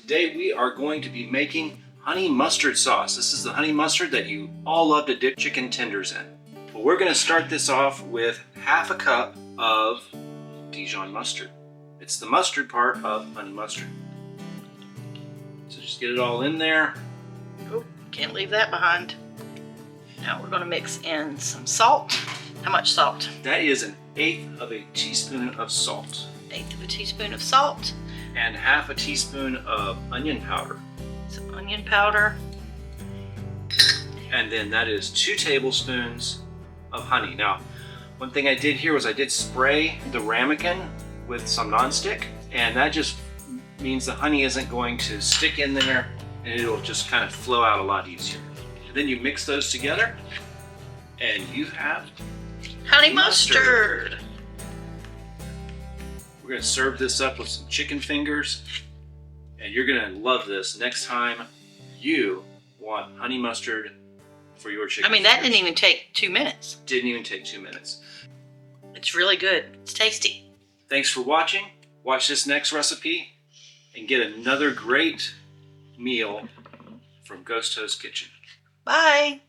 Today we are going to be making honey mustard sauce. This is the honey mustard that you all love to dip chicken tenders in. Well, we're going to start this off with half a cup of Dijon mustard. It's the mustard part of honey mustard. So just get it all in there. Oh, can't leave that behind. Now we're going to mix in some salt. How much salt? That is 1/8 of a teaspoon of salt. 1/8 of a teaspoon of salt. And half a teaspoon of onion powder. Some onion powder. And then that is 2 tablespoons of honey. Now, one thing I did here was I did spray the ramekin with some nonstick, and that just means the honey isn't going to stick in there and it'll just kind of flow out a lot easier. And then you mix those together and you have Honey mustard. We're going to serve this up with some chicken fingers, and you're going to love this next time you want honey mustard for your chicken I mean, that fingers. didn't even take 2 minutes. Didn't even take 2 minutes. It's really good. It's tasty. Thanks for watching. Watch this next recipe and get another great meal from Ghost Host Kitchen. Bye.